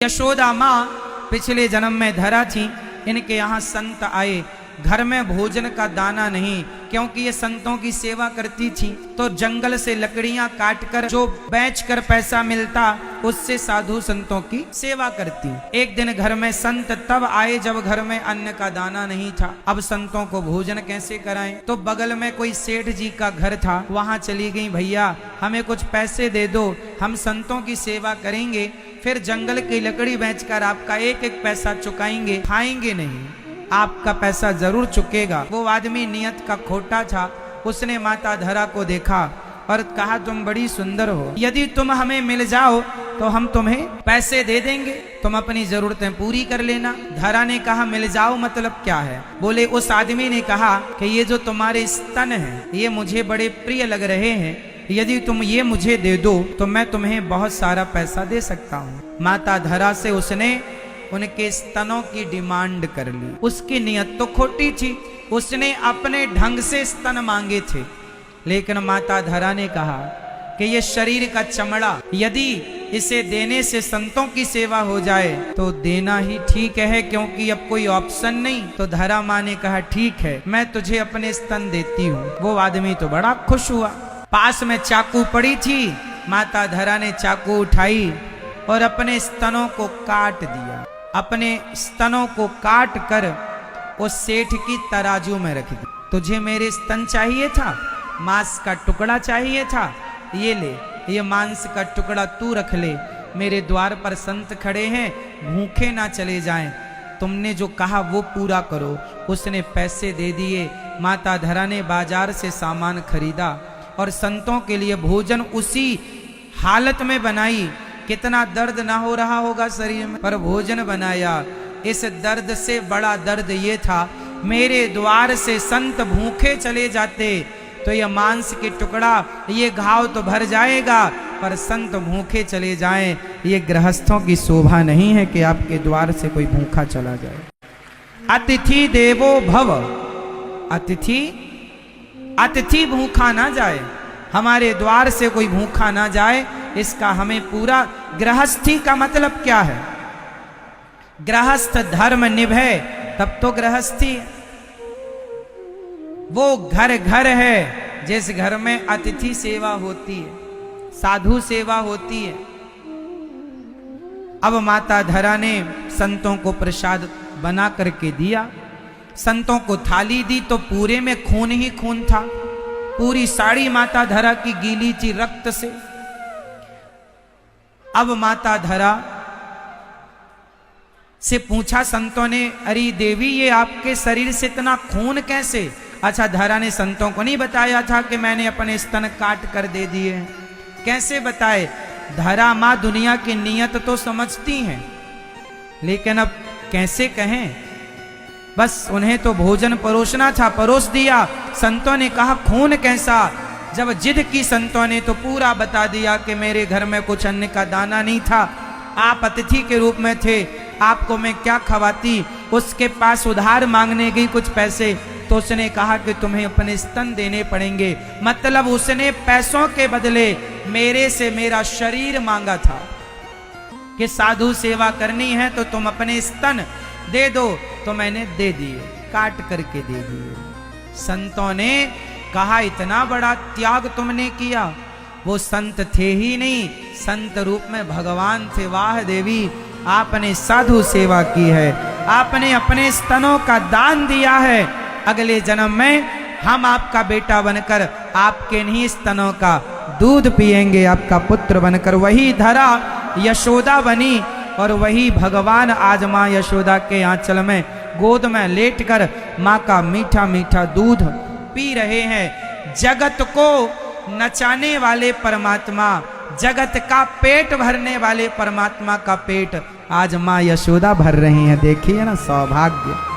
यशोदा माँ पिछले जन्म में धरा थी। इनके यहाँ संत आए, घर में भोजन का दाना नहीं, क्योंकि ये संतों की सेवा करती थी। तो जंगल से लकड़ियां काटकर जो बेचकर पैसा मिलता उससे साधु संतों की सेवा करती। एक दिन घर में संत तब आए जब घर में अन्न का दाना नहीं था। अब संतों को भोजन कैसे कराएं? तो बगल में कोई सेठ जी का घर था, वहां चली गई, भैया हमें कुछ पैसे दे दो, हम संतों की सेवा करेंगे, फिर जंगल की लकड़ी बेचकर आपका एक एक पैसा चुकाएंगे, खाएंगे नहीं, आपका पैसा जरूर चुकेगा। वो आदमी नियत का खोटा था। उसने माता धरा को देखा और कहा, तुम बड़ी सुंदर हो, यदि तुम हमें मिल जाओ तो हम तुम्हें पैसे दे देंगे, तुम अपनी जरूरतें पूरी कर लेना। धरा ने कहा, मिल जाओ मतलब क्या है? बोले, उस आदमी ने कहा कि ये जो तुम्हारे स्तन हैं ये मुझे बड़े प्रिय लग रहे हैं, यदि तुम ये मुझे दे दो तो मैं तुम्हें बहुत सारा पैसा दे सकता हूँ। माता धरा से उसने उनके स्तनों की डिमांड कर ली। उसकी नियत तो खोटी थी, उसने अपने ढंग से स्तन मांगे थे, लेकिन माता धरा ने कहा कि ये शरीर का चमड़ा, यदि इसे देने से संतों की सेवा हो जाए तो देना ही ठीक है, क्योंकि अब कोई ऑप्शन नहीं। तो धरा माँ ने कहा, ठीक है, मैं तुझे अपने स्तन देती हूँ। वो आदमी तो बड़ा खुश हुआ। पास में चाकू पड़ी थी, माता धरा ने चाकू उठाई और अपने स्तनों को काट दिया। अपने स्तनों को काट कर उस सेठ की तराजू में रख दी। तुझे मेरे स्तन चाहिए था, मांस का टुकड़ा चाहिए था, ये ले, ये मांस का टुकड़ा तू रख ले। मेरे द्वार पर संत खड़े हैं, भूखे ना चले जाएं, तुमने जो कहा वो पूरा करो। उसने पैसे दे दिए। माता धरा ने बाजार से सामान खरीदा और संतों के लिए भोजन उसी हालत में बनाई। कितना दर्द ना हो रहा होगा शरीर में, पर भोजन बनाया। इस दर्द से बड़ा दर्द ये था, मेरे द्वार से संत भूखे चले जाते तो ये मांस के टुकड़ा, ये घाव तो भर जाएगा, पर संत भूखे चले जाएं, ये गृहस्थों की शोभा नहीं है कि आपके द्वार से कोई भूखा चला जाए। अतिथि देवो भव, अतिथि भूखा ना जाए, हमारे द्वार से कोई भूखा ना जाए, इसका हमें पूरा। गृहस्थी का मतलब क्या है? गृहस्थ धर्म निभे तब तो गृहस्थी है। वो घर घर है जिस घर में अतिथि सेवा होती है, साधु सेवा होती है। अब माता धरा ने संतों को प्रसाद बना करके दिया। संतों को थाली दी तो पूरे में खून ही खून था। पूरी साड़ी माता धरा की गीली थी रक्त से। अब माता धरा से पूछा संतों ने, अरे देवी ये आपके शरीर से इतना खून कैसे? अच्छा, धरा ने संतों को नहीं बताया था कि मैंने अपने स्तन काट कर दे दिए हैं। कैसे बताए? धरा माँ दुनिया की नियत तो समझती हैं, लेकिन अब कैसे कहें? बस उन्हें तो भोजन परोसना था, परोस दिया। संतों ने कहा, खून कैसा? जब जिद की संतों ने तो पूरा बता दिया कि मेरे घर में कुछ अन्न का दाना नहीं था, आप अतिथि के रूप में थे, आपको मैं क्या खवाती। उसके पास उधार मांगने गई कुछ पैसे, तो उसने कहा कि तुम्हें अपने स्तन देने पड़ेंगे। मतलब उसने पैसों के बदले मेरे से मेरा शरीर मांगा था कि साधु सेवा करनी है तो तुम अपने स्तन दे दो, तो मैंने दे दिए, काट करके दे दिए। संतों ने कहा, इतना बड़ा त्याग तुमने किया? वो संत थे ही नहीं, संत रूप में भगवान थे। वाह देवी, आपने साधु सेवा की है, आपने अपने स्तनों का दान दिया है। अगले जन्म में हम आपका बेटा बनकर आपके नहीं स्तनों का दूध पिएंगे, आपका पुत्र बनकर। वही धरा यशोदा बनी और वही भगवान आज माँ यशोदा के आंचल में गोद में लेटकर माँ का मीठा मीठा दूध पी रहे हैं। जगत को नचाने वाले परमात्मा, जगत का पेट भरने वाले परमात्मा का पेट आज माँ यशोदा भर रही हैं। देखिए ना, सौभाग्य।